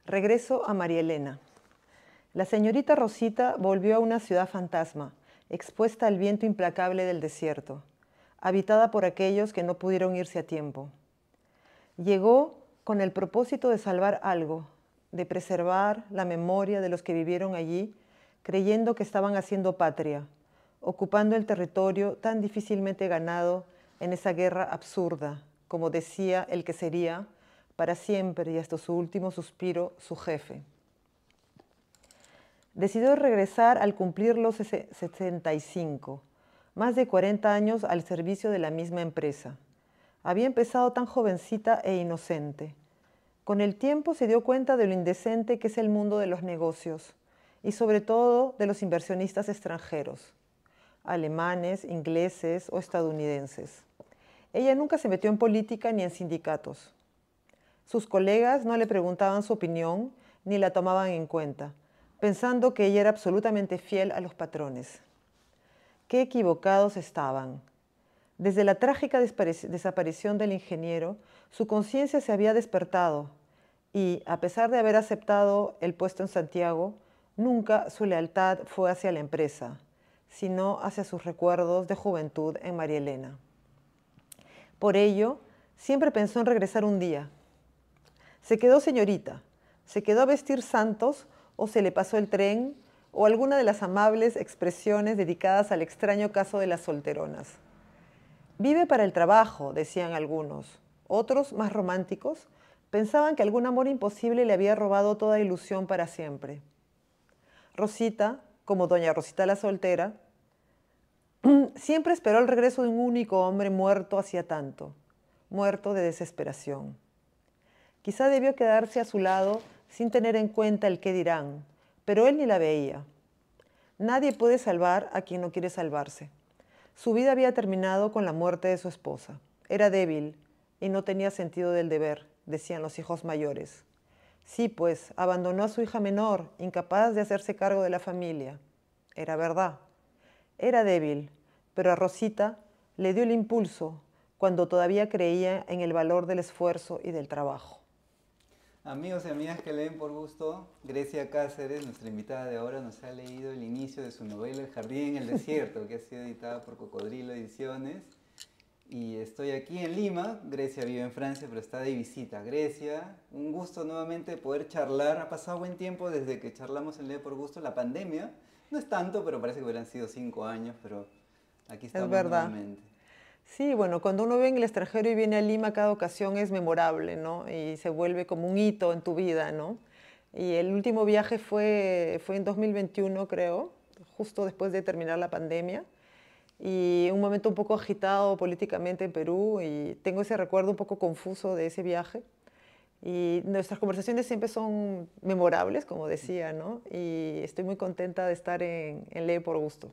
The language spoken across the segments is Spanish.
Regreso a María Elena. La señorita Rosita volvió a una ciudad fantasma, expuesta al viento implacable del desierto, habitada por aquellos que no pudieron irse a tiempo. Llegó con el propósito de salvar algo, de preservar la memoria de los que vivieron allí, creyendo que estaban haciendo patria, ocupando el territorio tan difícilmente ganado en esa guerra absurda, como decía el que sería, para siempre y hasta su último suspiro, su jefe. Decidió regresar al cumplir los 65, más de 40 años al servicio de la misma empresa. Había empezado tan jovencita e inocente. Con el tiempo se dio cuenta de lo indecente que es el mundo de los negocios y sobre todo de los inversionistas extranjeros, alemanes, ingleses o estadounidenses. Ella nunca se metió en política ni en sindicatos. Sus colegas no le preguntaban su opinión ni la tomaban en cuenta, pensando que ella era absolutamente fiel a los patrones. Qué equivocados estaban. Desde la trágica desaparición del ingeniero, su conciencia se había despertado y, a pesar de haber aceptado el puesto en Santiago, nunca su lealtad fue hacia la empresa, sino hacia sus recuerdos de juventud en María Elena. Por ello, siempre pensó en regresar un día. Se quedó señorita, se quedó a vestir santos o se le pasó el tren o alguna de las amables expresiones dedicadas al extraño caso de las solteronas. Vive para el trabajo, decían algunos. Otros, más románticos, pensaban que algún amor imposible le había robado toda ilusión para siempre. Rosita, como doña Rosita la soltera, siempre esperó el regreso de un único hombre muerto hacía tanto, muerto de desesperación. Quizá debió quedarse a su lado sin tener en cuenta el qué dirán, pero él ni la veía. Nadie puede salvar a quien no quiere salvarse. Su vida había terminado con la muerte de su esposa. Era débil y no tenía sentido del deber, decían los hijos mayores. Sí, pues, abandonó a su hija menor, incapaz de hacerse cargo de la familia. Era verdad. Era débil, pero a Rosita le dio el impulso cuando todavía creía en el valor del esfuerzo y del trabajo. Amigos y amigas que leen por gusto, Grecia Cáceres, nuestra invitada de ahora, nos ha leído el inicio de su novela El jardín en el desierto, que ha sido editada por Cocodrilo Ediciones. Y estoy aquí en Lima. Grecia vive en Francia, pero está de visita. Grecia, un gusto nuevamente poder charlar. Ha pasado buen tiempo desde que charlamos en Lee por Gusto, la pandemia. No es tanto, pero parece que hubieran sido 5 años, pero aquí Es estamos verdad. nuevamente. Sí, bueno, cuando uno vive en el extranjero y viene a Lima, cada ocasión es memorable, ¿no? Y se vuelve como un hito en tu vida, ¿no? Y el último viaje fue en 2021, creo, justo después de terminar la pandemia. Y un momento un poco agitado políticamente en Perú, y tengo ese recuerdo un poco confuso de ese viaje. Y nuestras conversaciones siempre son memorables, como decía, ¿no? Y estoy muy contenta de estar en Lee por Gusto.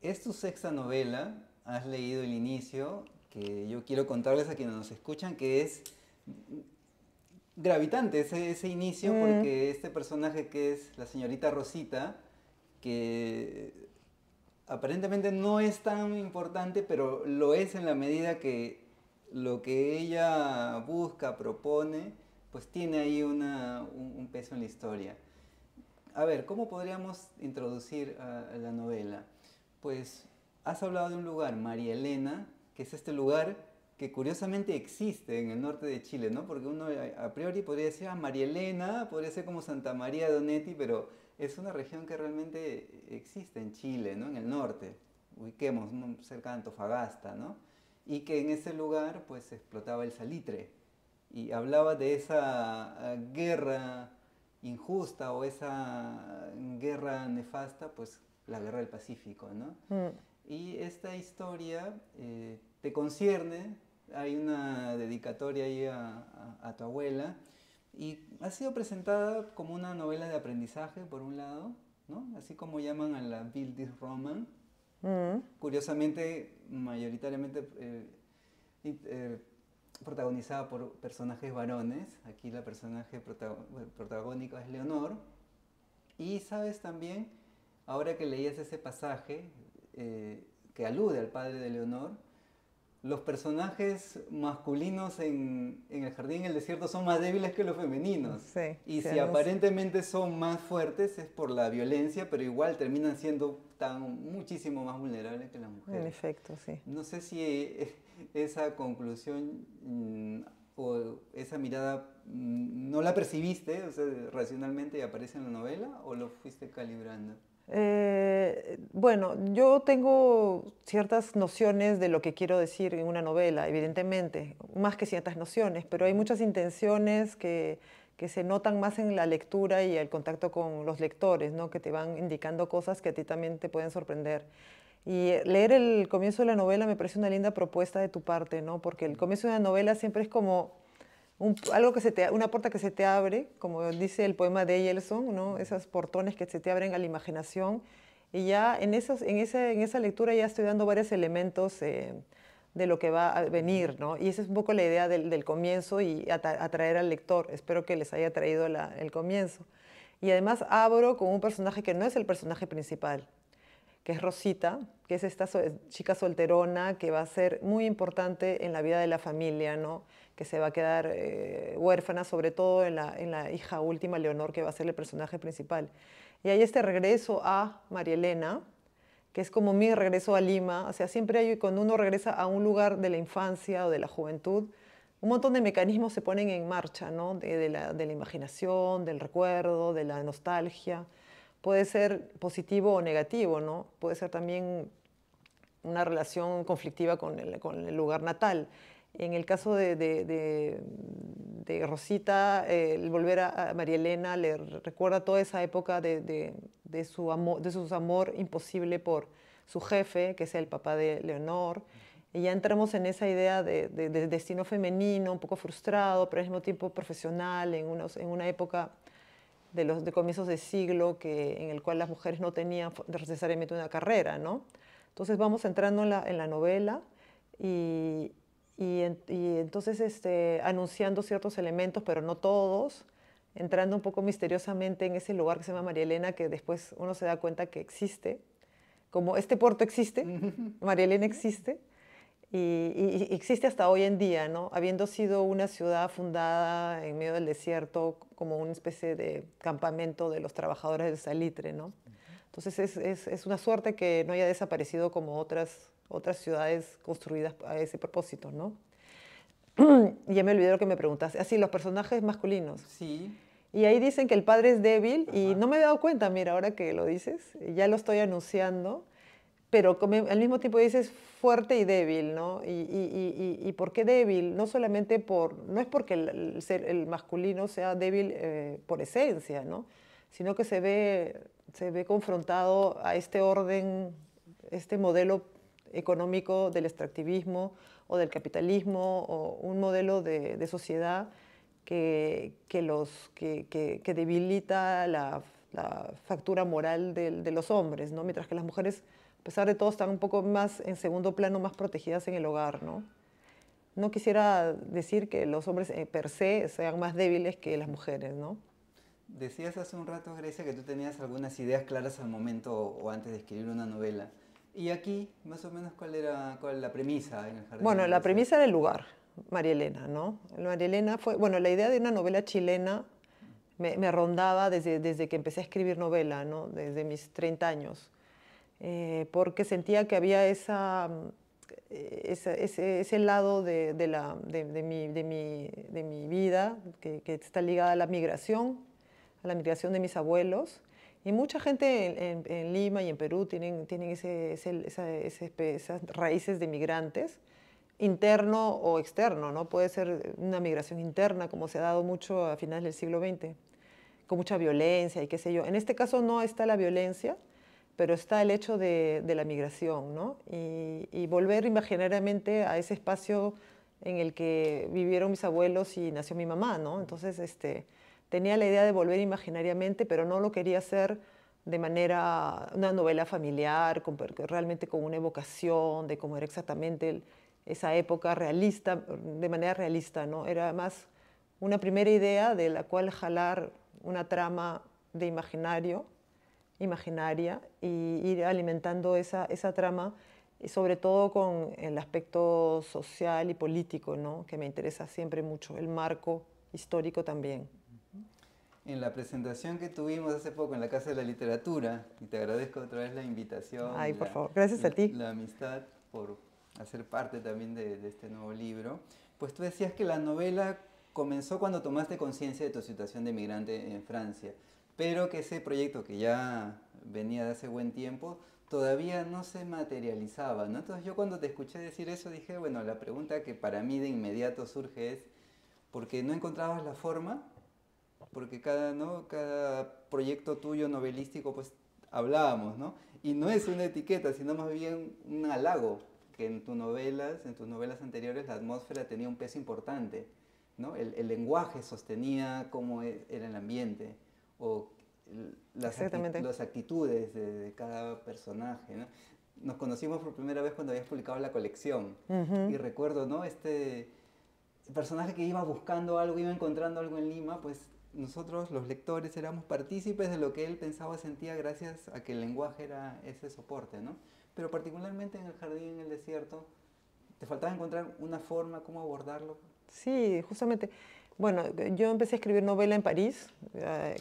Es tu sexta novela, has leído el inicio, que yo quiero contarles a quienes nos escuchan, que es gravitante ese inicio, Mm, porque este personaje que es la señorita Rosita, que aparentemente no es tan importante, pero lo es en la medida que lo que ella busca, propone, pues tiene ahí un peso en la historia. A ver, ¿cómo podríamos introducir a la novela? Pues has hablado de un lugar, María Elena, que es este lugar que curiosamente existe en el norte de Chile, ¿no? Porque uno a priori podría decir, ah, María Elena, podría ser como Santa María de Oneti, pero es una región que realmente existe en Chile, ¿no? En el norte, ubiquemos, ¿no? Cerca de Antofagasta, ¿no? Y que en ese lugar pues se explotaba el salitre y hablaba de esa guerra injusta o esa guerra nefasta, pues la guerra del Pacífico, ¿no? mm. Y esta historia te concierne, hay una dedicatoria ahí a tu abuela y ha sido presentada como una novela de aprendizaje, por un lado, ¿no? Así como llaman a la Build This Roman. Mm, Curiosamente, mayoritariamente eh, protagonizada por personajes varones. Aquí la personaje protagónico es Leonor. Y sabes también, ahora que leías ese pasaje que alude al padre de Leonor, los personajes masculinos en El Jardín en el Desierto son más débiles que los femeninos. Sí, Y sí, si aparentemente son más fuertes es por la violencia, pero igual terminan siendo muchísimo más vulnerables que las mujeres. en efecto, sí. No sé si esa conclusión o esa mirada no la percibiste, o sea, racionalmente y aparece en la novela, o lo fuiste calibrando. Bueno, yo tengo ciertas nociones de lo que quiero decir en una novela, evidentemente, más que ciertas nociones, pero hay muchas intenciones que se notan más en la lectura y el contacto con los lectores, ¿no? Que te van indicando cosas que a ti también te pueden sorprender. Y leer el comienzo de la novela me parece una linda propuesta de tu parte, ¿no? Porque el comienzo de una novela siempre es como algo una puerta que se te abre, como dice el poema de Eyelson, ¿no? Esos portones que se te abren a la imaginación. Y ya en esa lectura ya estoy dando varios elementos de lo que va a venir, ¿no? Y esa es un poco la idea del comienzo y atraer al lector. Espero que les haya traído el comienzo. Y además abro con un personaje que no es el personaje principal, que es Rosita, que es esta chica solterona que va a ser muy importante en la vida de la familia, ¿no? Que se va a quedar huérfana, sobre todo en la hija última, Leonor, que va a ser el personaje principal. Y hay este regreso a María Elena, que es como mi regreso a Lima. O sea, siempre hay, cuando uno regresa a un lugar de la infancia o de la juventud, un montón de mecanismos se ponen en marcha, ¿no? De la imaginación, del recuerdo, de la nostalgia. Puede ser positivo o negativo, ¿no? Puede ser también una relación conflictiva con el lugar natal. En el caso de Rosita, el volver a María Elena le recuerda toda esa época de su amor imposible por su jefe, que es el papá de Leonor. Y ya entramos en esa idea de destino femenino, un poco frustrado, pero al mismo tiempo profesional, en una época de comienzos de siglo en el cual las mujeres no tenían necesariamente una carrera, ¿no? Entonces vamos entrando en la novela y entonces anunciando ciertos elementos, pero no todos, entrando un poco misteriosamente en ese lugar que se llama María Elena, que después uno se da cuenta que existe, como este puerto existe, María Elena existe, y existe hasta hoy en día, ¿no? Habiendo sido una ciudad fundada en medio del desierto como una especie de campamento de los trabajadores del salitre, ¿no? Entonces es una suerte que no haya desaparecido como otras ciudades construidas a ese propósito, ¿no? Y ya me olvidé lo que me preguntaste. Así, los personajes masculinos. Sí. Y ahí dicen que el padre es débil. Ajá. Y no me he dado cuenta, mira, ahora que lo dices, ya lo estoy anunciando, pero al mismo tiempo dices fuerte y débil, ¿no? ¿Y por qué débil? No solamente no es porque el masculino sea débil por esencia, ¿no? Sino que se ve confrontado a este orden, este modelo económico del extractivismo o del capitalismo, o un modelo de sociedad que debilita la factura moral de los hombres, ¿no? Mientras que las mujeres, a pesar de todo, están un poco más en segundo plano, más protegidas en el hogar, ¿no? No quisiera decir que los hombres per se sean más débiles que las mujeres, ¿no? Decías hace un rato, Grecia, que tú tenías algunas ideas claras al momento o antes de escribir una novela. Y aquí, más o menos, ¿cuál era la premisa en El Jardín? Bueno, la premisa era el lugar, María Elena, ¿no? María Elena fue, bueno, la idea de una novela chilena me rondaba desde que empecé a escribir novela, ¿no? Desde mis 30 años, porque sentía que había ese lado de mi vida que está ligada a la migración de mis abuelos. Y mucha gente en Lima y en Perú tienen esas raíces de migrantes, interno o externo, ¿no? Puede ser una migración interna, como se ha dado mucho a finales del siglo XX, con mucha violencia y qué sé yo. En este caso no está la violencia, pero está el hecho de la migración, ¿no? Y volver imaginariamente a ese espacio en el que vivieron mis abuelos y nació mi mamá, ¿no? Entonces, tenía la idea de volver imaginariamente, pero no lo quería hacer de manera, una novela familiar, realmente con una evocación de cómo era exactamente esa época realista, de manera realista, ¿no? Era más una primera idea de la cual jalar una trama de imaginaria, y ir alimentando esa trama y sobre todo con el aspecto social y político, ¿no? Que me interesa siempre mucho, el marco histórico también. En la presentación que tuvimos hace poco en la Casa de la Literatura, y te agradezco otra vez la invitación Ay, y por favor, gracias a ti. la amistad por hacer parte también de este nuevo libro, pues tú decías que la novela comenzó cuando tomaste conciencia de tu situación de migrante en Francia, pero que ese proyecto que ya venía de hace buen tiempo todavía no se materializaba, ¿no? Entonces yo cuando te escuché decir eso dije, bueno, la pregunta que para mí de inmediato surge es, ¿por qué no encontrabas la forma? Porque cada, ¿no? cada proyecto tuyo novelístico, pues hablábamos, ¿no? Y no es una etiqueta, sino más bien un halago, que en tus novelas anteriores, la atmósfera tenía un peso importante, ¿no? El lenguaje sostenía cómo era el ambiente, o Exactamente. las actitudes de cada personaje, ¿no? Nos conocimos por primera vez cuando habías publicado la colección, y recuerdo, ¿no? Este personaje que iba buscando algo, iba encontrando algo en Lima, pues nosotros los lectores éramos partícipes de lo que él pensaba, sentía gracias a que el lenguaje era ese soporte, ¿no? Pero particularmente en El jardín en el desierto, ¿te faltaba encontrar una forma, cómo abordarlo? Sí, justamente. Bueno, yo empecé a escribir novela en París.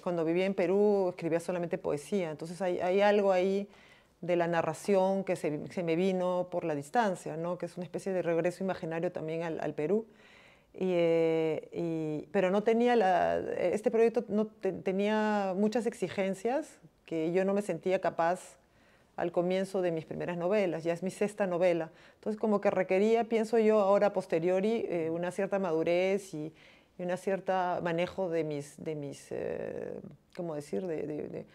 Cuando vivía en Perú escribía solamente poesía. Entonces hay algo ahí de la narración que se me vino por la distancia, ¿no? Que es una especie de regreso imaginario también al Perú. Pero no tenía este proyecto no tenía muchas exigencias que yo no me sentía capaz al comienzo de mis primeras novelas, ya es mi sexta novela. Entonces como que requería, pienso yo ahora a posteriori, una cierta madurez y una cierta manejo ¿cómo decir?, de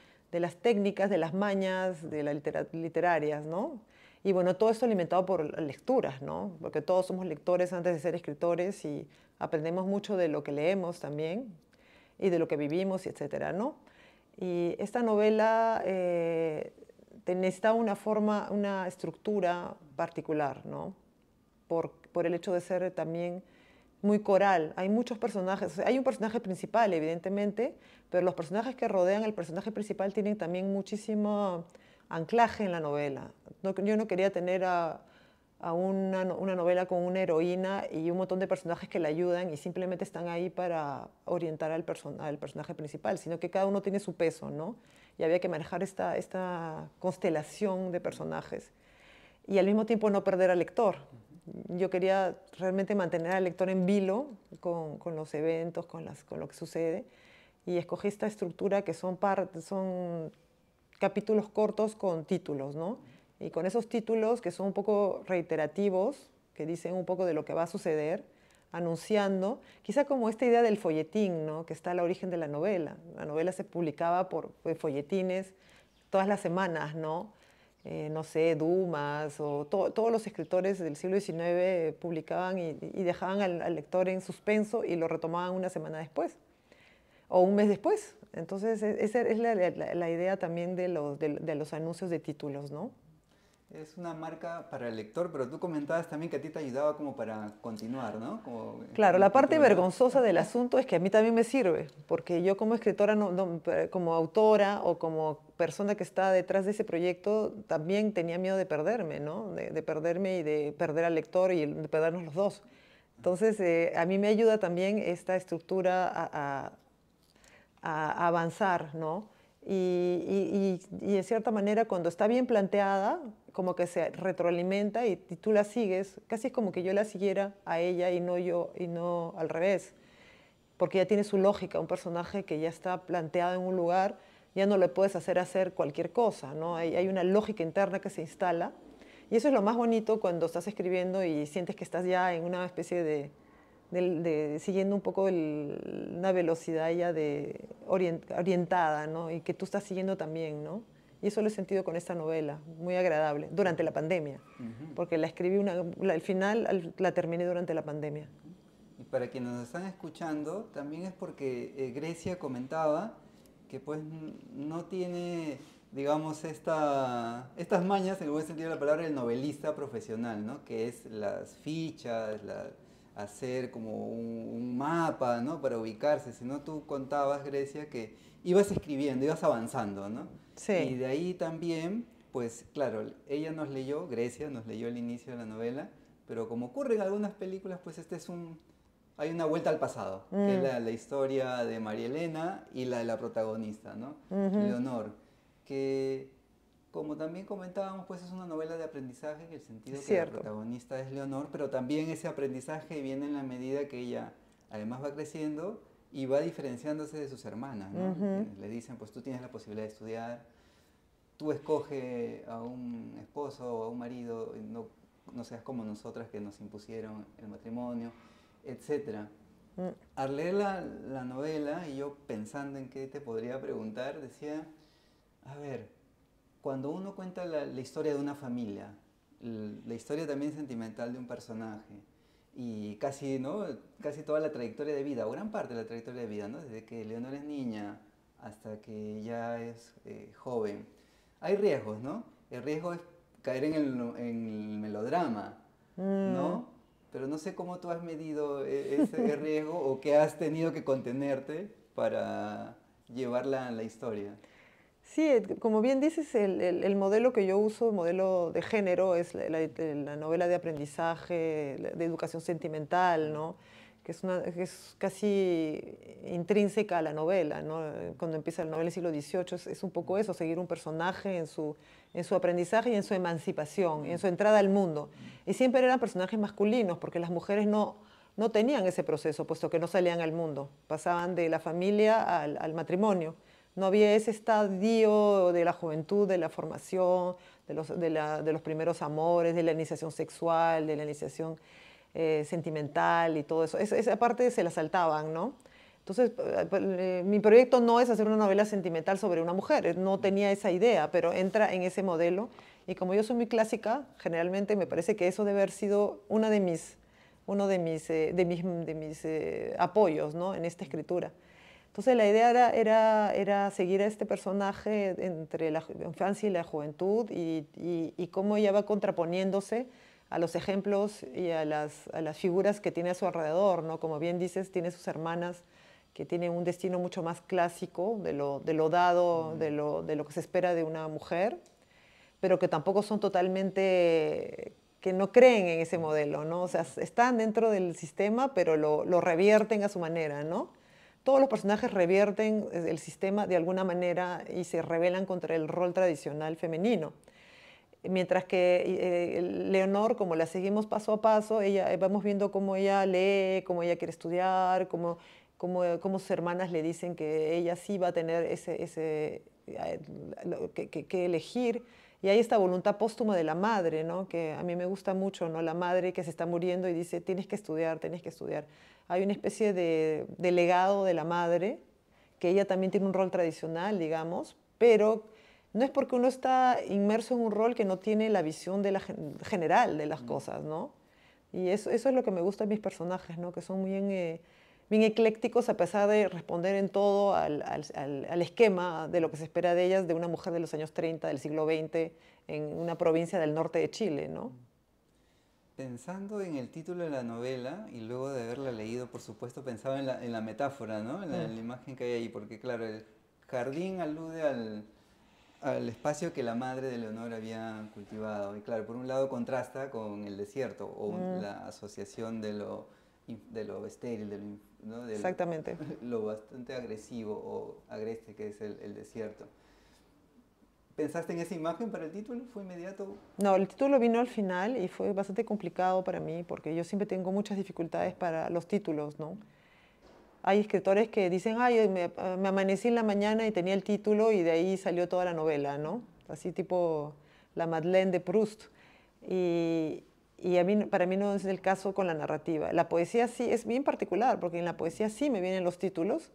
las técnicas, de las mañas, de las literarias, ¿no? Y bueno, todo esto alimentado por lecturas, ¿no? Porque todos somos lectores antes de ser escritores y aprendemos mucho de lo que leemos también y de lo que vivimos, etcétera, ¿no? Y esta novela necesitaba una forma, una estructura particular, ¿no? Por el hecho de ser también muy coral. Hay muchos personajes, o sea, hay un personaje principal, evidentemente, pero los personajes que rodean al personaje principal tienen también muchísimo anclaje en la novela. Yo no quería tener a una novela con una heroína y un montón de personajes que la ayudan y simplemente están ahí para orientar al personaje principal, sino que cada uno tiene su peso, ¿no? Y había que manejar esta constelación de personajes y al mismo tiempo no perder al lector. Yo quería realmente mantener al lector en vilo con los eventos, con lo que sucede, y escogí esta estructura que son capítulos cortos con títulos, ¿no? Y con esos títulos que son un poco reiterativos, que dicen un poco de lo que va a suceder, anunciando, quizá como esta idea del folletín, ¿no? Que está al origen de la novela. La novela se publicaba por folletines todas las semanas, ¿no? No sé, Dumas o todos los escritores del siglo XIX publicaban y dejaban al lector en suspenso y lo retomaban una semana después o un mes después. Entonces, esa es la idea también de los anuncios de títulos, ¿no? Es una marca para el lector, pero tú comentabas también que a ti te ayudaba como para continuar, ¿no? Claro, la parte continuidad. vergonzosa del asunto es que a mí también me sirve, porque yo como escritora, como autora o como persona que está detrás de ese proyecto, también tenía miedo de perderme, ¿no? De perderme y de perder al lector y de perdernos los dos. Entonces, a mí me ayuda también esta estructura a avanzar, ¿no? Y de cierta manera, cuando está bien planteada, como que se retroalimenta y tú la sigues, casi es como que yo la siguiera a ella y no yo, y no al revés, porque ya tiene su lógica, un personaje que ya está planteado en un lugar, ya no le puedes hacer cualquier cosa, ¿no? Hay una lógica interna que se instala, y eso es lo más bonito cuando estás escribiendo y sientes que estás ya en una especie siguiendo un poco una velocidad ya orientada, ¿no? Y que tú estás siguiendo también, ¿no? Y eso lo he sentido con esta novela, muy agradable, durante la pandemia, porque la escribí, al final la terminé durante la pandemia. Y para quienes nos están escuchando, también es porque Grecia comentaba que pues no tiene, digamos, estas mañas, en el buen sentido de la palabra, el novelista profesional, ¿no? Que es las fichas, hacer como un mapa, ¿no? Para ubicarse, sino tú contabas, Grecia, que ibas escribiendo, ibas avanzando, ¿no? Y Sí. de ahí también, pues claro, ella nos leyó, Grecia nos leyó el inicio de la novela, pero como ocurre en algunas películas, pues hay una vuelta al pasado, que es la historia de María Elena y la de la protagonista, ¿no? Leonor, que como también comentábamos, pues es una novela de aprendizaje en el sentido que la protagonista es Leonor, pero también ese aprendizaje viene en la medida que ella además va creciendo y va diferenciándose de sus hermanas, ¿no? Le dicen, pues tú tienes la posibilidad de estudiar, tú escoge a un esposo o a un marido, no seas como nosotras que nos impusieron el matrimonio, etc. Al leer la novela y yo pensando en qué te podría preguntar, decía, a ver, cuando uno cuenta la historia de una familia, la historia también sentimental de un personaje, y casi, ¿no? Casi toda la trayectoria de vida, o gran parte de la trayectoria de vida, ¿no? Desde que Leonor es niña hasta que ya es joven, hay riesgos, ¿no? El riesgo es caer en el melodrama, ¿no? Pero no sé cómo tú has medido ese riesgo o qué has tenido que contenerte para llevar la historia. Sí, como bien dices, el modelo que yo uso, el modelo de género, es la novela de aprendizaje, de educación sentimental, ¿no? Que es casi intrínseca a la novela, ¿no? Cuando empieza la novela del siglo XVIII es un poco eso, seguir un personaje en su aprendizaje y en su emancipación, y en su entrada al mundo. Y siempre eran personajes masculinos, porque las mujeres no tenían ese proceso, puesto que no salían al mundo, pasaban de la familia al matrimonio. No había ese estadio de la juventud, de la formación, de los primeros amores, de la iniciación sexual, de la iniciación sentimental y todo eso. Esa parte se la saltaban, ¿no? Entonces, mi proyecto no es hacer una novela sentimental sobre una mujer, no tenía esa idea, pero entra en ese modelo. Y como yo soy muy clásica, generalmente me parece que eso debe haber sido uno de mis apoyos, ¿no? En esta escritura. Entonces la idea era seguir a este personaje entre la infancia y la juventud y cómo ella va contraponiéndose a los ejemplos y a las figuras que tiene a su alrededor, ¿no? Como bien dices, tiene sus hermanas que tienen un destino mucho más clásico de lo dado, de lo que se espera de una mujer, pero que tampoco son totalmente, que no creen en ese modelo, ¿no? O sea, están dentro del sistema, pero lo revierten a su manera, ¿no? Todos los personajes revierten el sistema de alguna manera y se rebelan contra el rol tradicional femenino. Mientras que Leonor, como la seguimos paso a paso, vamos viendo cómo ella lee, cómo ella quiere estudiar, cómo sus hermanas le dicen que ella sí va a tener que elegir. Y hay esta voluntad póstuma de la madre, ¿no? Que a mí me gusta mucho, ¿no? La madre que se está muriendo y dice, tienes que estudiar, tienes que estudiar. Hay una especie de legado de la madre, que ella también tiene un rol tradicional, digamos, pero no es porque uno está inmerso en un rol que no tiene la visión general de las cosas, ¿no? Y eso es lo que me gusta de mis personajes, ¿no? Que son bien eclécticos a pesar de responder en todo al esquema de lo que se espera de ellas, de una mujer de los años 30 del siglo XX en una provincia del norte de Chile, ¿no? Pensando en el título de la novela y luego de haberla leído, por supuesto, pensaba en la metáfora, ¿no? En la imagen que hay ahí, porque claro, el jardín alude al espacio que la madre de Leonor había cultivado. Y claro, por un lado contrasta con el desierto o la asociación de lo estéril, ¿no? Exactamente. Lo bastante agresivo o agreste que es el desierto. ¿Pensaste en esa imagen para el título? ¿Fue inmediato? No, el título vino al final y fue bastante complicado para mí porque yo siempre tengo muchas dificultades para los títulos, ¿no? Hay escritores que dicen, ay, me amanecí en la mañana y tenía el título y de ahí salió toda la novela, ¿no? Así tipo la Madeleine de Proust. Y para mí no es el caso con la narrativa. La poesía sí es bien particular porque en la poesía sí me vienen los títulos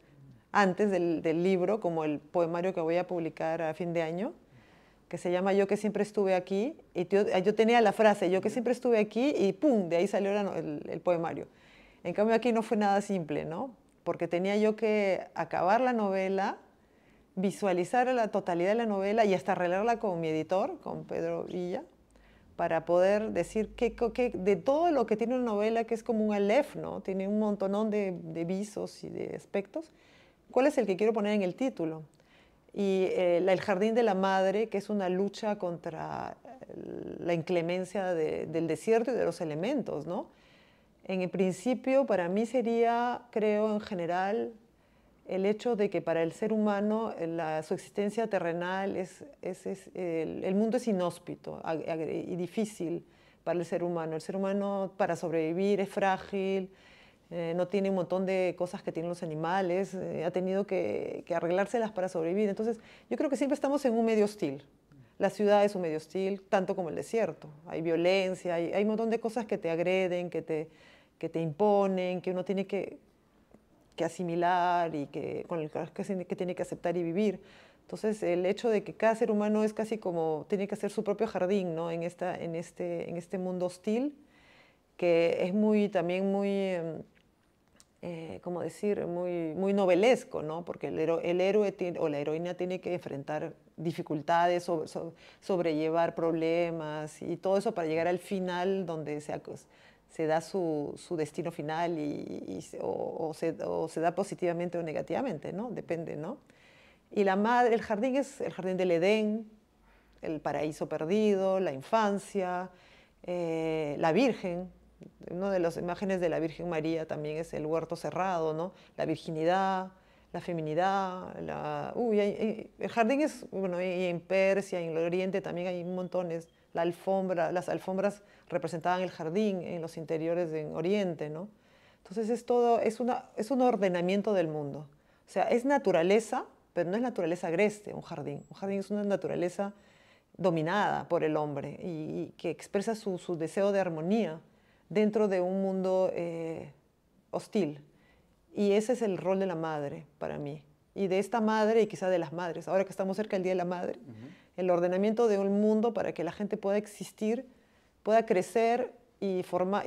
antes del libro, como el poemario que voy a publicar a fin de año, que se llama Yo que siempre estuve aquí, y yo tenía la frase, yo que siempre estuve aquí, y ¡pum!, de ahí salió el poemario. En cambio aquí no fue nada simple, ¿no? Porque tenía yo que acabar la novela, visualizar la totalidad de la novela y hasta arreglarla con mi editor, con Pedro Villa, para poder decir que de todo lo que tiene una novela, que es como un aleph, ¿no? Tiene un montonón de visos y de aspectos, ¿cuál es el que quiero poner en el título? y el jardín de la madre, que es una lucha contra la inclemencia del desierto y de los elementos, ¿no? En el principio, para mí sería, creo, en general, el hecho de que para el ser humano su existencia terrenal el mundo es inhóspito y difícil para el ser humano. El ser humano para sobrevivir es frágil, no tiene un montón de cosas que tienen los animales, ha tenido que arreglárselas para sobrevivir. Entonces, yo creo que siempre estamos en un medio hostil. La ciudad es un medio hostil, tanto como el desierto. Hay violencia, hay un montón de cosas que te agreden, que te imponen, que uno tiene que asimilar y con el que tiene que aceptar y vivir. Entonces, el hecho de que cada ser humano es casi como, tiene que hacer su propio jardín, ¿no? En este mundo hostil, que es también muy, ¿cómo decir? Muy novelesco, ¿no? Porque el héroe o la heroína tiene que enfrentar dificultades, sobrellevar problemas y todo eso para llegar al final donde se da su destino final o se da positivamente o negativamente, ¿no? Depende, ¿no? Y la madre, el jardín es el jardín del Edén, el paraíso perdido, la infancia, la Virgen. Una de las imágenes de la Virgen María también es el huerto cerrado, ¿no? La virginidad, la feminidad. El jardín es, bueno, y en Persia, en el Oriente también hay montones. Las alfombras representaban el jardín en los interiores en Oriente, ¿no? Entonces es un ordenamiento del mundo. O sea, es naturaleza, pero no es naturaleza agreste un jardín. Un jardín es una naturaleza dominada por el hombre y que expresa su deseo de armonía dentro de un mundo hostil. Y ese es el rol de la madre para mí. Y de esta madre y quizá de las madres, ahora que estamos cerca del Día de la Madre, el ordenamiento de un mundo para que la gente pueda existir, pueda crecer y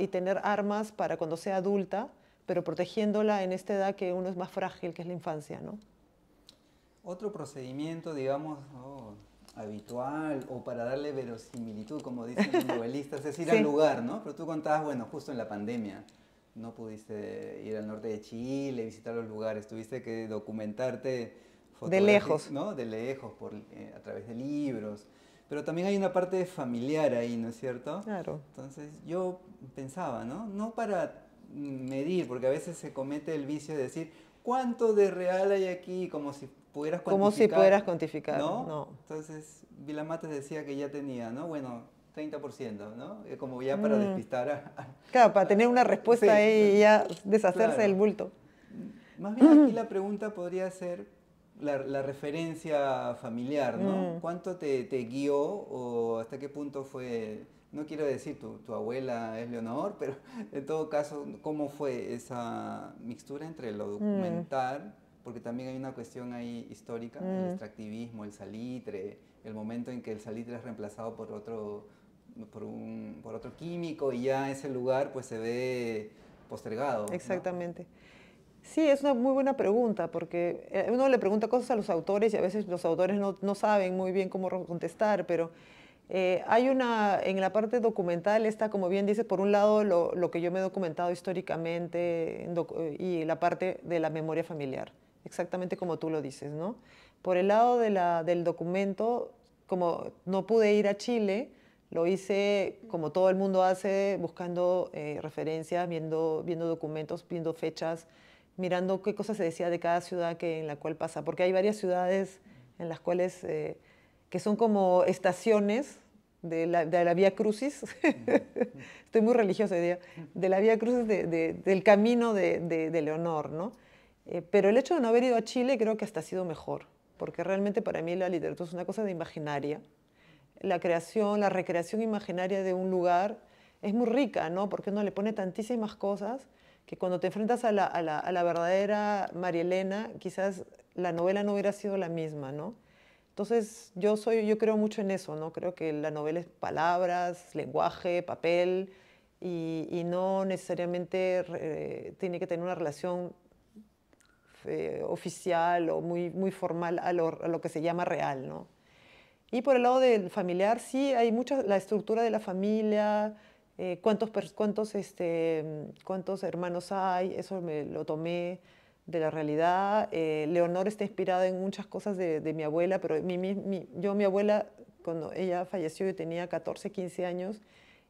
tener armas para cuando sea adulta, pero protegiéndola en esta edad que uno es más frágil, que es la infancia, ¿no? Otro procedimiento, digamos, ¿no?, habitual o para darle verosimilitud, como dicen los novelistas, es ir al lugar, ¿no? Pero tú contabas, bueno, justo en la pandemia, no pudiste ir al norte de Chile, visitar los lugares, tuviste que documentarte de lejos, ¿no? De lejos, a través de libros. Pero también hay una parte familiar ahí, ¿no es cierto? Claro. Entonces yo pensaba, ¿no? No para medir, porque a veces se comete el vicio de decir, ¿cuánto de real hay aquí? Como si pudieras cuantificar. Como si pudieras cuantificar, ¿no? no. Entonces, Vilamates decía que ya tenía, ¿no? Bueno, 30%, ¿no? Como ya para despistar Claro, para tener una respuesta ahí y ya deshacerse del bulto. Más bien aquí la pregunta podría ser la referencia familiar, ¿no? ¿Cuánto te guió o hasta qué punto fue, no quiero decir tu abuela es Leonor, pero en todo caso, ¿cómo fue esa mixtura entre lo documental, porque también hay una cuestión ahí histórica, el extractivismo, el salitre, el momento en que el salitre es reemplazado por otro químico y ya ese lugar pues se ve postergado, Exactamente. ¿no? Sí, es una muy buena pregunta, porque uno le pregunta cosas a los autores y a veces los autores no saben muy bien cómo contestar, pero en la parte documental está, como bien dice, por un lado lo que yo me he documentado históricamente y la parte de la memoria familiar, exactamente como tú lo dices, ¿no? Por el lado del documento, como no pude ir a Chile, lo hice como todo el mundo hace, buscando referencias, viendo documentos, viendo fechas, mirando qué cosas se decía de cada ciudad en la cual pasa, porque hay varias ciudades en las cuales, que son como estaciones de la Vía Crucis, estoy muy religiosa hoy día, de la Vía Crucis del camino de Leonor, ¿no? Pero el hecho de no haber ido a Chile creo que hasta ha sido mejor, porque realmente para mí la literatura es una cosa de imaginaria. La creación, la recreación imaginaria de un lugar es muy rica, ¿no? Porque uno le pone tantísimas cosas que cuando te enfrentas a la verdadera María Elena, quizás la novela no hubiera sido la misma, ¿no? Entonces yo creo mucho en eso, ¿no? Creo que la novela es palabras, lenguaje, papel y no necesariamente tiene que tener una relación oficial o muy formal a lo que se llama real, ¿no? Y por el lado del familiar, sí, hay la estructura de la familia, cuántos hermanos hay, eso lo tomé, de la realidad. Leonor está inspirada en muchas cosas de mi abuela, pero mi abuela, cuando ella falleció, yo tenía 14, 15 años,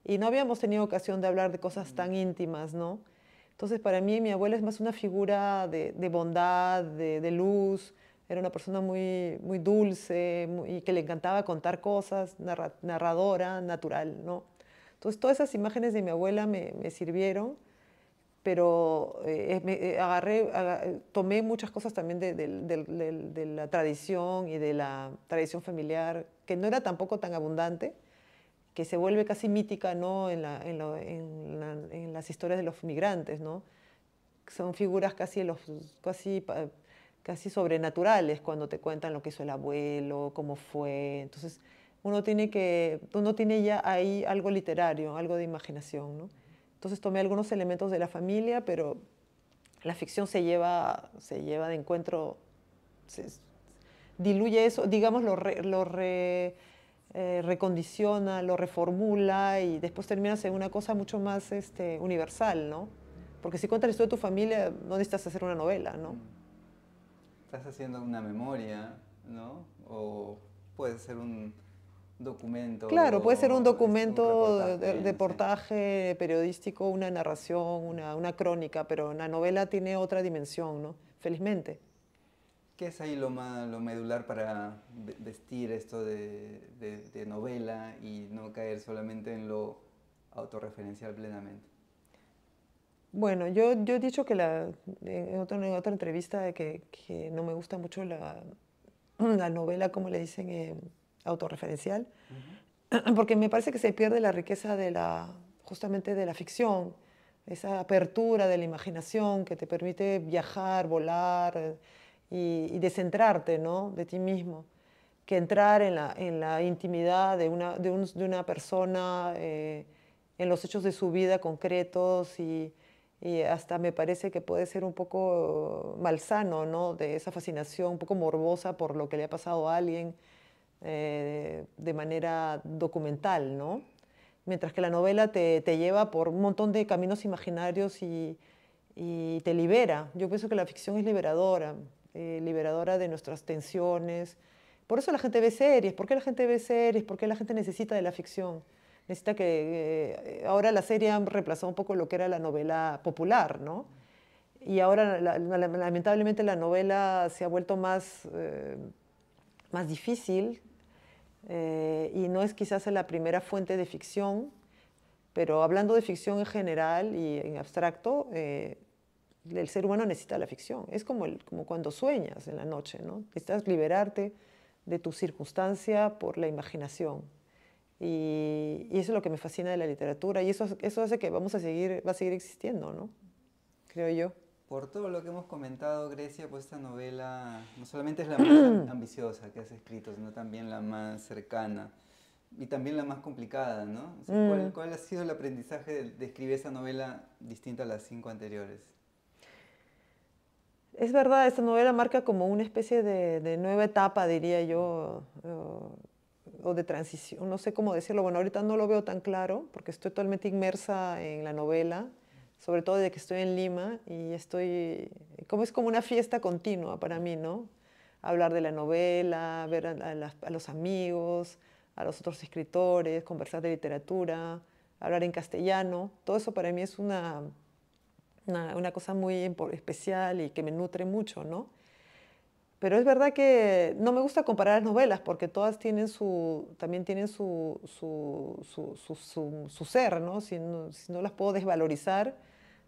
y no habíamos tenido ocasión de hablar de cosas tan íntimas, ¿no? Entonces, para mí, mi abuela es más una figura de bondad, de luz. Era una persona muy, muy dulce y que le encantaba contar cosas, narradora, natural, ¿no? Entonces, todas esas imágenes de mi abuela me sirvieron, pero tomé muchas cosas también de la tradición y de la tradición familiar, que no era tampoco tan abundante, que se vuelve casi mítica, ¿no? En las historias de los migrantes, ¿no? Son figuras casi sobrenaturales cuando te cuentan lo que hizo el abuelo, cómo fue. Entonces, uno tiene ya ahí algo literario, algo de imaginación, ¿no? Entonces tomé algunos elementos de la familia, pero la ficción se lleva de encuentro, diluye eso, digamos, recondiciona, lo reformula y después terminas en una cosa mucho más universal, ¿no? Porque si cuentas la historia de tu familia, no necesitas hacer una novela, ¿no? Estás haciendo una memoria, ¿no? O puede ser un documento. Claro, puede ser un Un documento de reportaje, reportaje periodístico, una narración, una crónica, pero la novela tiene otra dimensión, ¿no? Felizmente. ¿Qué es ahí lo medular para vestir esto de novela y no caer solamente en lo autorreferencial plenamente? Bueno, yo he dicho que en otra entrevista que no me gusta mucho la novela, como le dicen, autorreferencial, porque me parece que se pierde la riqueza justamente de la ficción, esa apertura de la imaginación que te permite viajar, volar y descentrarte, ¿no? De ti mismo, que entrar en la intimidad de una persona, en los hechos de su vida concretos y hasta me parece que puede ser un poco malsano, ¿no? De esa fascinación un poco morbosa por lo que le ha pasado a alguien de manera documental, ¿no? Mientras que la novela te lleva por un montón de caminos imaginarios y te libera. Yo pienso que la ficción es liberadora, liberadora de nuestras tensiones. Por eso la gente ve series. ¿Por qué la gente ve series? ¿Por qué la gente necesita de la ficción? Necesita ahora la serie ha reemplazado un poco lo que era la novela popular, ¿no? Y ahora lamentablemente la novela se ha vuelto más difícil y no es quizás la primera fuente de ficción, pero hablando de ficción en general y en abstracto, el ser humano necesita la ficción. Es como cuando sueñas en la noche, ¿no? Necesitas liberarte de tu circunstancia por la imaginación. Y eso es lo que me fascina de la literatura y eso hace que va a seguir existiendo, ¿no? Creo yo. Por todo lo que hemos comentado, Grecia, pues esta novela no solamente es la más ambiciosa que has escrito, sino también la más cercana y también la más complicada, ¿no? O sea, ¿cuál ha sido el aprendizaje de escribir esa novela distinta a las 5 anteriores? Es verdad, esta novela marca como una especie de nueva etapa, diría yo, o de transición, no sé cómo decirlo. Bueno, ahorita no lo veo tan claro porque estoy totalmente inmersa en la novela, sobre todo desde que estoy en Lima y es como una fiesta continua para mí, ¿no? Hablar de la novela, ver a los amigos, a los otros escritores, conversar de literatura, hablar en castellano. Todo eso para mí es una cosa muy especial y que me nutre mucho, ¿no? Pero es verdad que no me gusta comparar las novelas porque todas también tienen su ser, ¿no? Si no las puedo desvalorizar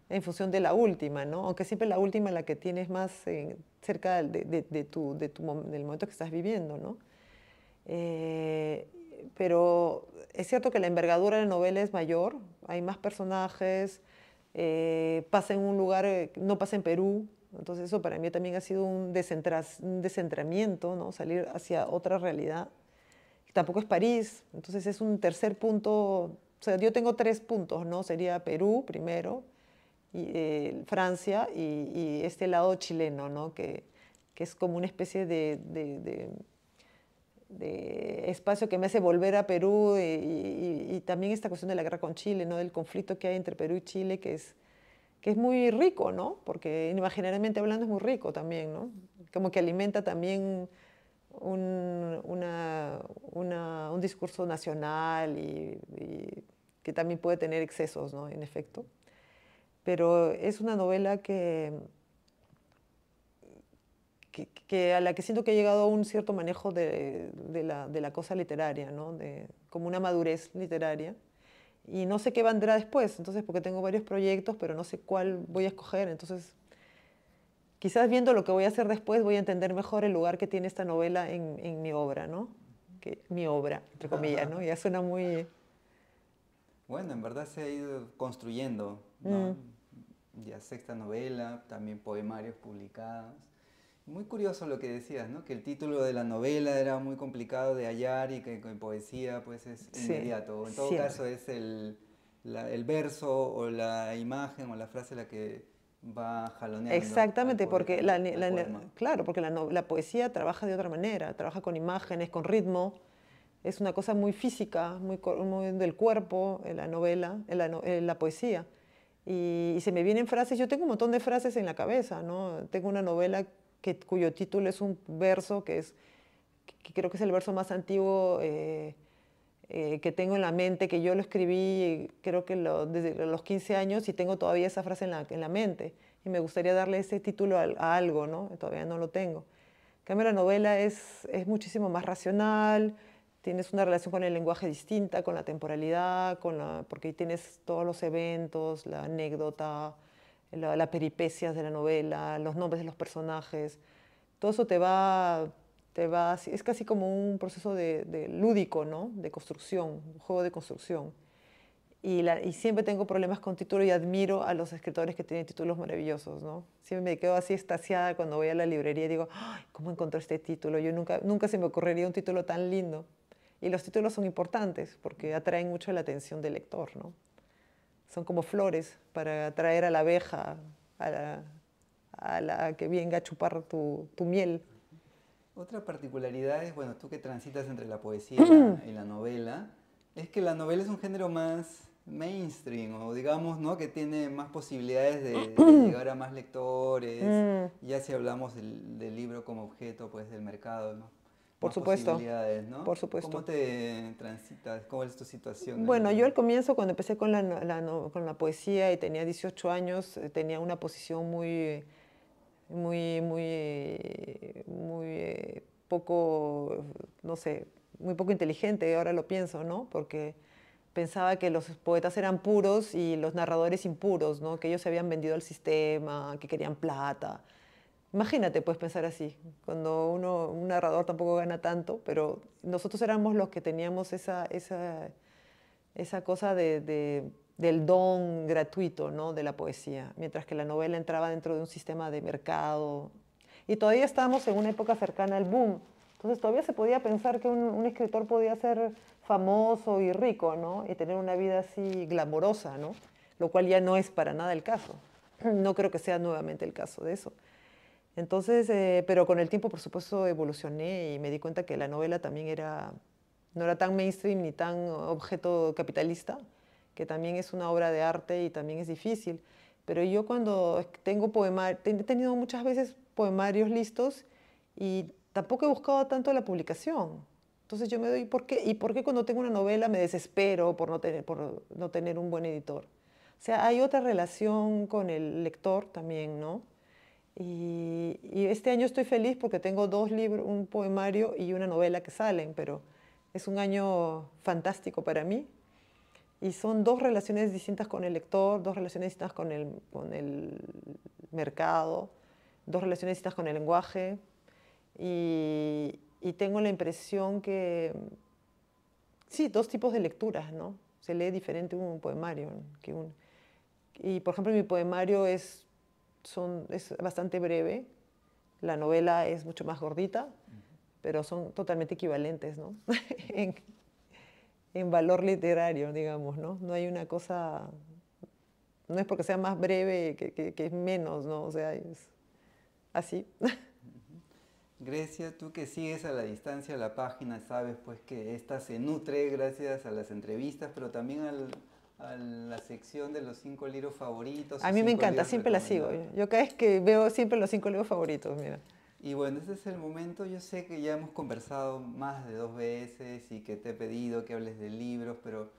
en función de la última, ¿no? Aunque siempre la última es la que tienes más cerca del momento que estás viviendo, ¿no? Pero es cierto que la envergadura de la novela es mayor, hay más personajes, pasa en un lugar, no pasa en Perú, entonces eso para mí también ha sido un descentramiento, ¿no? Salir hacia otra realidad. Tampoco es París, entonces es un tercer punto, o sea, yo tengo 3 puntos, ¿no? Sería Perú primero, Francia y este lado chileno, ¿no? Que es como una especie de espacio que me hace volver a Perú y también esta cuestión de la guerra con Chile, ¿no? Del conflicto que hay entre Perú y Chile, que es que es muy rico, ¿no? Porque imaginariamente hablando es muy rico también, ¿no? Como que alimenta también un discurso nacional y que también puede tener excesos, ¿no? En efecto. Pero es una novela que a la que siento que he llegado a un cierto manejo de la cosa literaria, ¿no? Como una madurez literaria. Y no sé qué vendrá después, entonces, porque tengo varios proyectos, pero no sé cuál voy a escoger. Entonces, quizás viendo lo que voy a hacer después, voy a entender mejor el lugar que tiene esta novela en mi obra, ¿no? Mi obra, entre comillas, ¿no? Ya suena muy... Bueno, en verdad se ha ido construyendo, Mm, ¿no? Ya sexta novela, también poemarios publicados. Muy curioso lo que decías, ¿no? Que el título de la novela era muy complicado de hallar y que en poesía pues es sí, inmediato. En todo siempre. caso es el verso o la imagen o la frase la que va jaloneando al Exactamente, porque poeta, ¿no? Al poema. claro, porque la poesía trabaja de otra manera, trabaja con imágenes, con ritmo, es una cosa muy física, muy del cuerpo, en la novela, en la poesía. Y se me vienen frases, yo tengo un montón de frases en la cabeza, ¿no? Tengo una novela cuyo título es un verso que creo que es el verso más antiguo que tengo en la mente, que yo lo escribí creo que desde los 15 años y tengo todavía esa frase en la mente. Y me gustaría darle ese título a algo, ¿no? Todavía no lo tengo. En cambio, la novela es muchísimo más racional, tienes una relación con el lenguaje distinta, con la temporalidad, porque ahí tienes todos los eventos, la anécdota, la peripecias de la novela, los nombres de los personajes. Todo eso es casi como un proceso de lúdico, ¿no? De construcción, un juego de construcción. Y siempre tengo problemas con título y admiro a los escritores que tienen títulos maravillosos, ¿no? Siempre me quedo así extasiada cuando voy a la librería y digo, ¡ay, cómo encontré este título! Yo nunca se me ocurriría un título tan lindo. Y los títulos son importantes porque atraen mucho la atención del lector, ¿no? Son como flores para atraer a la abeja, a la que venga a chupar tu miel. Otra particularidad es, bueno, tú que transitas entre la poesía y la novela, es que la novela es un género más mainstream, o digamos, ¿no? Que tiene más posibilidades de llegar a más lectores, Mm, ya si hablamos del libro como objeto, pues del mercado, ¿no? por Más supuesto, posibilidades, ¿no? por ¿Cómo supuesto. te transitas? ¿Cómo es tu situación Bueno, ahí? yo al comienzo, cuando empecé con con la poesía y tenía 18 años, tenía una posición muy poco, no sé, muy poco inteligente, ahora lo pienso, ¿no? Porque pensaba que los poetas eran puros y los narradores impuros, ¿no? Que ellos se habían vendido al sistema, que querían plata. Imagínate, puedes pensar así, cuando un narrador tampoco gana tanto, pero nosotros éramos los que teníamos esa cosa del don gratuito, ¿no? De la poesía, mientras que la novela entraba dentro de un sistema de mercado. Y todavía estábamos en una época cercana al boom, entonces todavía se podía pensar que un escritor podía ser famoso y rico, ¿no? Y tener una vida así glamorosa, ¿no? Lo cual ya no es para nada el caso. No creo que sea nuevamente el caso de eso. Entonces, pero con el tiempo, por supuesto, evolucioné y me di cuenta que la novela también no era tan mainstream ni tan objeto capitalista, que también es una obra de arte y también es difícil. Pero yo cuando tengo poemarios, he tenido muchas veces poemarios listos y tampoco he buscado tanto la publicación. Entonces yo me doy, ¿y por qué cuando tengo una novela me desespero por no tener un buen editor? O sea, hay otra relación con el lector también, ¿no? Y este año estoy feliz porque tengo dos libros, un poemario y una novela que salen, pero es un año fantástico para mí. Y son dos relaciones distintas con el lector, dos relaciones distintas con el mercado, dos relaciones distintas con el lenguaje. Y tengo la impresión que, sí, dos tipos de lecturas, ¿no? Se lee diferente un poemario que un... Y por ejemplo, mi poemario es bastante breve, la novela es mucho más gordita, pero son totalmente equivalentes, ¿no? en, en valor literario, digamos, ¿no? No hay una cosa, no es porque sea más breve que es menos, ¿no? O sea, es así. Grecia, tú que sigues a la distancia la página, sabes pues que esta se nutre gracias a las entrevistas, pero también a la sección de los 5 libros favoritos. A o mí me 5 encanta, libros siempre la sigo. recomendados. Yo cada vez que veo siempre los 5 libros favoritos, mira. Y bueno, este es el momento. Yo sé que ya hemos conversado más de 2 veces y que te he pedido que hables de libros, pero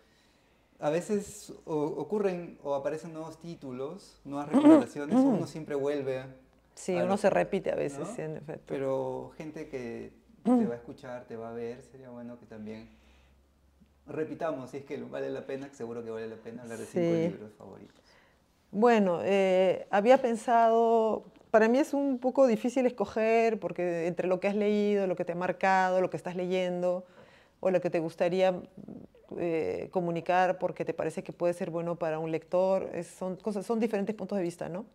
a veces ocurren o aparecen nuevos títulos, nuevas recomendaciones, o uno siempre vuelve Sí, a uno los, se repite a veces, ¿no? sí, en efecto. Pero gente que te va a escuchar, te va a ver, sería bueno que también repitamos, si es que vale la pena, que seguro que vale la pena hablar de 5 Sí. libros favoritos. Bueno, había pensado, para mí es un poco difícil escoger porque entre lo que has leído, lo que te ha marcado, lo que estás leyendo o lo que te gustaría comunicar porque te parece que puede ser bueno para un lector, son cosas, son diferentes puntos de vista, ¿no?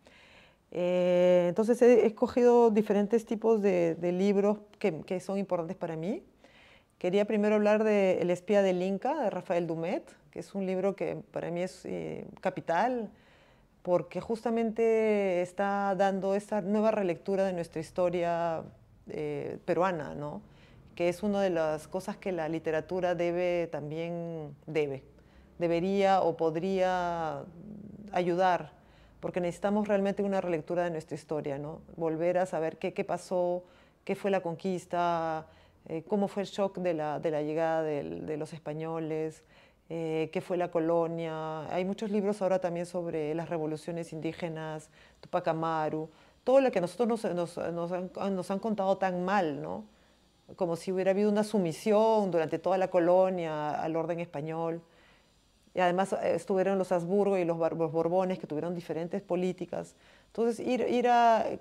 Entonces he escogido diferentes tipos de libros que son importantes para mí. Quería primero hablar de El espía del Inca, de Rafael Dumet, que es un libro que para mí es capital, porque justamente está dando esta nueva relectura de nuestra historia peruana, ¿no? Que es una de las cosas que la literatura debería o podría ayudar, porque necesitamos realmente una relectura de nuestra historia, ¿no? Volver a saber qué pasó, qué fue la conquista, cómo fue el shock de la llegada de los españoles, qué fue la colonia. Hay muchos libros ahora también sobre las revoluciones indígenas, Tupac Amaru, todo lo que a nosotros nos han contado tan mal, ¿no? Como si hubiera habido una sumisión durante toda la colonia al orden español. Y además estuvieron los Habsburgo y los Borbones, que tuvieron diferentes políticas. Entonces,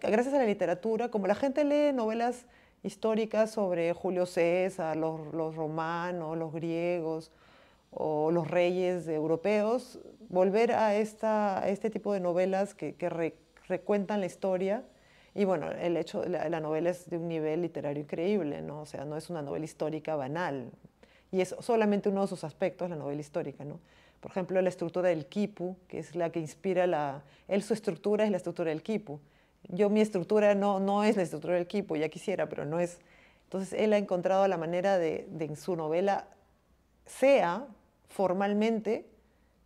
gracias a la literatura, como la gente lee novelas históricas sobre Julio César, los romanos, los griegos o los reyes europeos, volver a este tipo de novelas que recuentan la historia. Y bueno, la novela es de un nivel literario increíble, ¿no? O sea, no es una novela histórica banal. Y es solamente uno de sus aspectos, la novela histórica, ¿no? Por ejemplo, la estructura del quipu, que es la que inspira su estructura es la estructura del quipu. Mi estructura no es la estructura del quipu, ya quisiera, pero no es. Entonces, él ha encontrado la manera de en su novela sea formalmente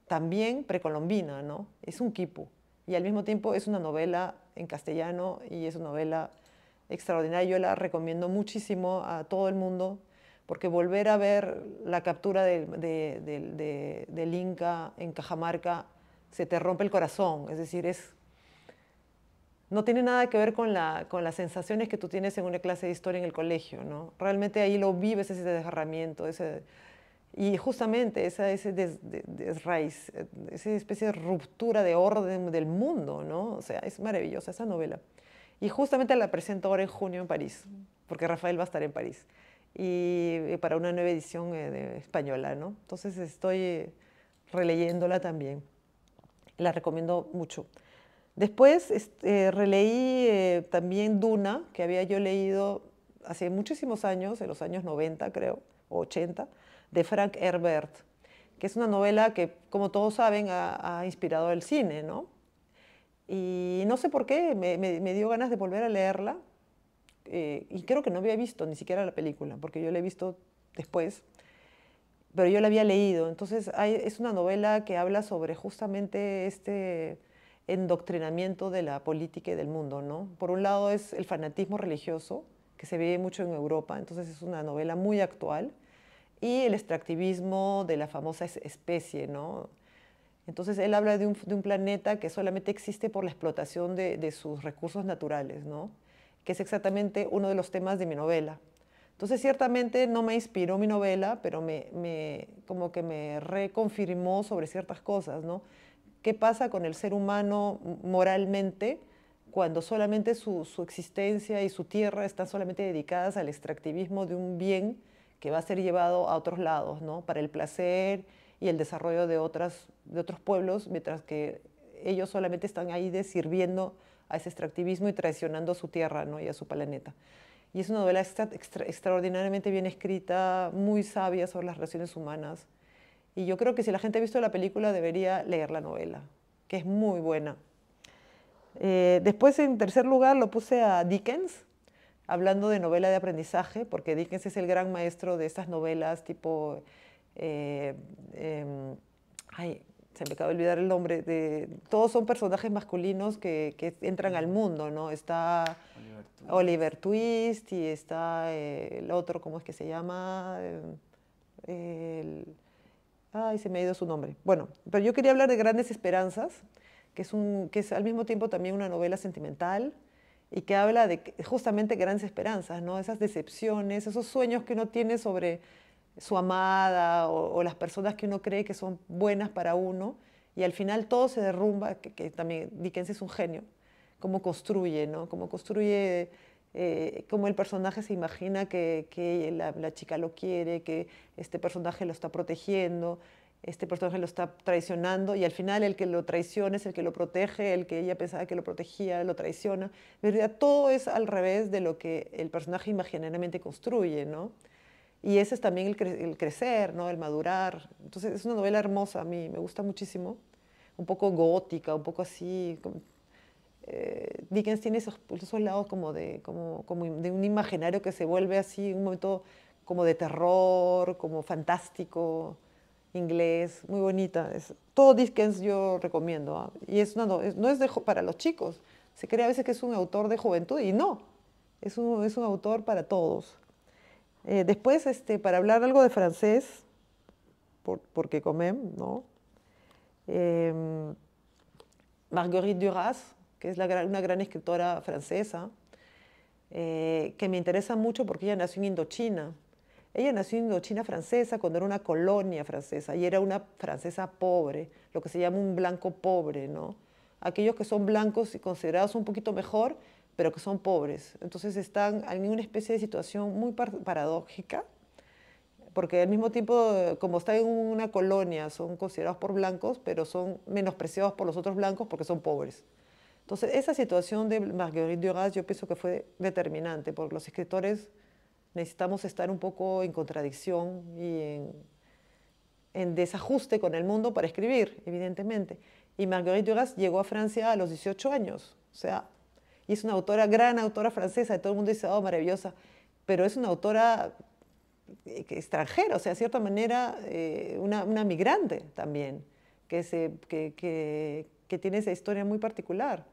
también precolombina, ¿no? Es un quipu. Y al mismo tiempo es una novela en castellano y es una novela extraordinaria. Yo la recomiendo muchísimo a todo el mundo porque volver a ver la captura del Inca en Cajamarca se te rompe el corazón. Es decir, no tiene nada que ver con las sensaciones que tú tienes en una clase de historia en el colegio, ¿no? Realmente ahí lo vives, ese desgarramiento, y justamente esa especie de ruptura de orden del mundo, ¿no? O sea, es maravillosa esa novela. Y justamente la presento ahora en junio en París, porque Rafael va a estar en París, y para una nueva edición española, ¿no? Entonces estoy releyéndola también. La recomiendo mucho. Después releí también Duna, que había yo leído hace muchísimos años, en los años 90 creo, o 80, de Frank Herbert, que es una novela que, como todos saben, ha inspirado el cine, ¿no? Y no sé por qué, me dio ganas de volver a leerla, y creo que no había visto ni siquiera la película, porque yo la he visto después, pero yo la había leído. Entonces es una novela que habla sobre justamente este endoctrinamiento de la política y del mundo, ¿no? Por un lado es el fanatismo religioso, que se ve mucho en Europa, entonces es una novela muy actual, y el extractivismo de la famosa especie, ¿no? Entonces él habla de un planeta que solamente existe por la explotación de sus recursos naturales, ¿no? Que es exactamente uno de los temas de mi novela. Entonces ciertamente no me inspiró mi novela, pero como que me reconfirmó sobre ciertas cosas, ¿no? ¿Qué pasa con el ser humano moralmente cuando solamente su existencia y su tierra están solamente dedicadas al extractivismo de un bien que va a ser llevado a otros lados, ¿no? Para el placer y el desarrollo de otros pueblos, mientras que ellos solamente están ahí sirviendo a ese extractivismo y traicionando a su tierra, ¿no? Y a su planeta. Y es una novela extraordinariamente bien escrita, muy sabia sobre las relaciones humanas. Y yo creo que si la gente ha visto la película debería leer la novela, que es muy buena. Después, en tercer lugar, lo puse a Dickens, hablando de novela de aprendizaje, porque Dickens es el gran maestro de estas novelas tipo... se me acaba de olvidar el nombre, todos son personajes masculinos que entran al mundo, ¿no? Está Oliver Twist y está el otro, ¿cómo es que se llama? Ay, se me ha ido su nombre. Bueno, pero yo quería hablar de Grandes Esperanzas, que es al mismo tiempo también una novela sentimental y que habla de justamente grandes esperanzas, ¿no? Esas decepciones, esos sueños que uno tiene sobre su amada o las personas que uno cree que son buenas para uno y al final todo se derrumba, que también Dickens es un genio, cómo construye, ¿no? Cómo construye, cómo el personaje se imagina que la chica lo quiere, que este personaje lo está protegiendo, este personaje lo está traicionando y al final el que lo traiciona es el que lo protege, el que ella pensaba que lo protegía lo traiciona. En realidad todo es al revés de lo que el personaje imaginariamente construye, ¿no? Y ese es también el crecer, ¿no? El madurar. Entonces es una novela hermosa, a mí me gusta muchísimo, un poco gótica, un poco así. Dickens tiene esos lados como de un imaginario que se vuelve así, un momento como de terror, como fantástico, inglés, muy bonita. Todo Dickens yo recomiendo. ¿Ah? Y no es para los chicos. Se cree a veces que es un autor de juventud y no, es un autor para todos. Después, para hablar algo de francés, porque comem, ¿no? Marguerite Duras, que es una gran escritora francesa, que me interesa mucho porque ella nació en Indochina. Ella nació en Indochina francesa cuando era una colonia francesa y era una francesa pobre, lo que se llama un blanco pobre, ¿no? Aquellos que son blancos y considerados un poquito mejor, pero que son pobres. Entonces están en una especie de situación muy paradójica, porque al mismo tiempo, como están en una colonia, son considerados por blancos, pero son menospreciados por los otros blancos porque son pobres. Entonces, esa situación de Marguerite Duras yo pienso que fue determinante, porque los escritores necesitamos estar un poco en contradicción y en desajuste con el mundo para escribir, evidentemente. Y Marguerite Duras llegó a Francia a los 18 años, o sea, y es una autora, gran autora francesa, y todo el mundo dice, oh, maravillosa, pero es una autora extranjera, o sea, de cierta manera, una migrante también, que tiene esa historia muy particular.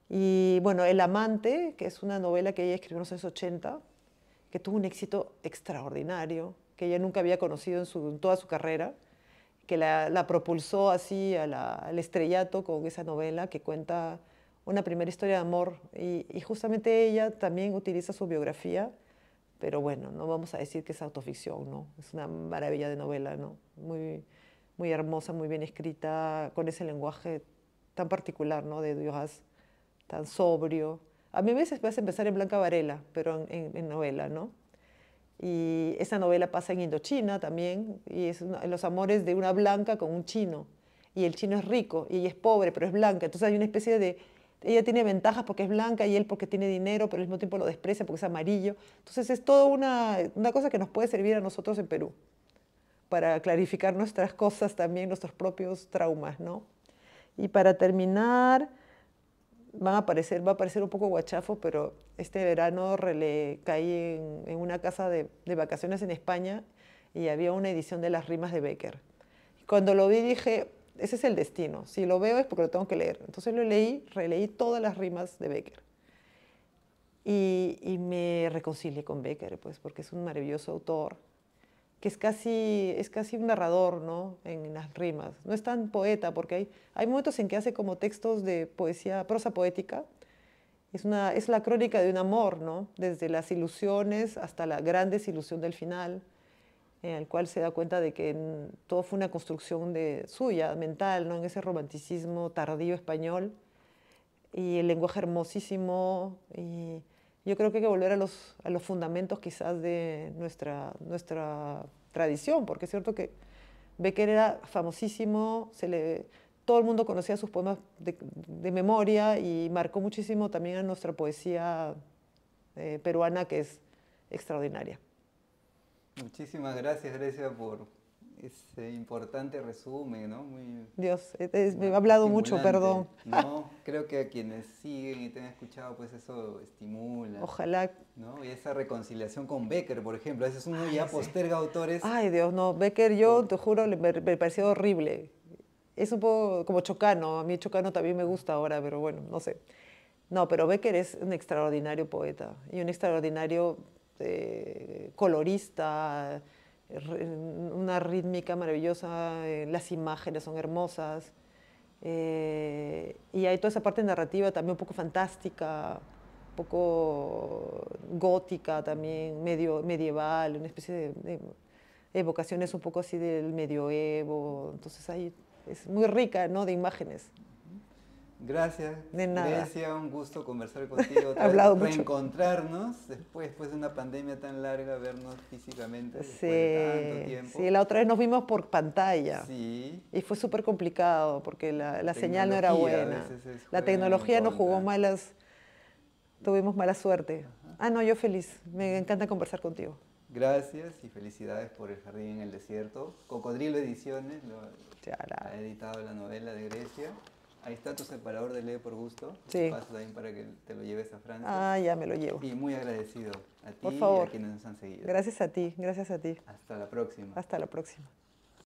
Y bueno, El amante, que es una novela que ella escribió en los años 80, que tuvo un éxito extraordinario, que ella nunca había conocido en toda su carrera, que la propulsó así al estrellato con esa novela que cuenta una primera historia de amor. Y justamente ella también utiliza su biografía, pero bueno, no vamos a decir que es autoficción, ¿no? Es una maravilla de novela, ¿no? Muy, muy hermosa, muy bien escrita, con ese lenguaje tan particular, ¿no? De Duras, tan sobrio. A mí a veces me hace empezar en Blanca Varela, pero en novela, ¿no? Y esa novela pasa en Indochina también, y es los amores de una blanca con un chino. Y el chino es rico, y ella es pobre, pero es blanca. Entonces hay una especie de... Ella tiene ventajas porque es blanca y él porque tiene dinero, pero al mismo tiempo lo desprecia porque es amarillo. Entonces es toda una cosa que nos puede servir a nosotros en Perú, para clarificar nuestras cosas también, nuestros propios traumas, ¿no? Y para terminar, va a parecer un poco guachafo, pero este verano caí en una casa de vacaciones en España y había una edición de las rimas de Bécquer. Cuando lo vi dije, ese es el destino, si lo veo es porque lo tengo que leer. Entonces lo leí, releí todas las rimas de Bécquer. Y me reconcilié con Bécquer, pues, porque es un maravilloso autor, que es casi un narrador, ¿no? En las rimas. No es tan poeta, porque hay momentos en que hace como textos de poesía, prosa poética. Es la crónica de un amor, ¿no? Desde las ilusiones hasta la gran desilusión del final, en el cual se da cuenta de que todo fue una construcción suya, mental, ¿no? En ese romanticismo tardío español. Y el lenguaje hermosísimo. Y yo creo que hay que volver a los fundamentos quizás de nuestra tradición, porque es cierto que Bécquer era famosísimo, todo el mundo conocía sus poemas de memoria y marcó muchísimo también a nuestra poesía peruana, que es extraordinaria. Muchísimas gracias, Grecia, por ese importante resumen, ¿no? Dios, me he hablado mucho, perdón. No, creo que a quienes siguen y te han escuchado, pues eso estimula. Ojalá. ¿No? Y esa reconciliación con Bécquer, por ejemplo, a veces uno ya posterga autores. Ay, Dios, no, Bécquer yo, te juro, me pareció horrible. es un poco como Chocano. A mí Chocano también me gusta ahora, pero bueno, no sé. No, pero Becker es un extraordinario poeta y un extraordinario colorista, una rítmica maravillosa, las imágenes son hermosas. Y hay toda esa parte narrativa también un poco fantástica, un poco gótica también, medio medieval, una especie de evocaciones un poco así del medioevo. Entonces ahí es muy rica, ¿no? De imágenes. Gracias, De nada. Grecia, un gusto conversar contigo, He otra vez, hablado mucho. reencontrarnos después de una pandemia tan larga, vernos físicamente después de tanto Sí, tiempo. sí, la otra vez nos vimos por pantalla Sí, y fue súper complicado porque la señal no era tecnología a buena. veces La juega en tecnología nos jugó contra. malas, tuvimos mala suerte. Ajá. Ah, no, yo feliz. Me encanta conversar contigo. Gracias y felicidades por El Jardín en el Desierto. Cocodrilo Ediciones Chala. ha editado la novela de Grecia. Ahí está tu separador de Lee por Gusto. Sí. Paso también para que te lo lleves a Francia. Ah, ya me lo llevo. Y muy agradecido a ti Por y favor. a quienes nos han seguido. Gracias a ti, gracias a ti. Hasta la próxima. Hasta la próxima.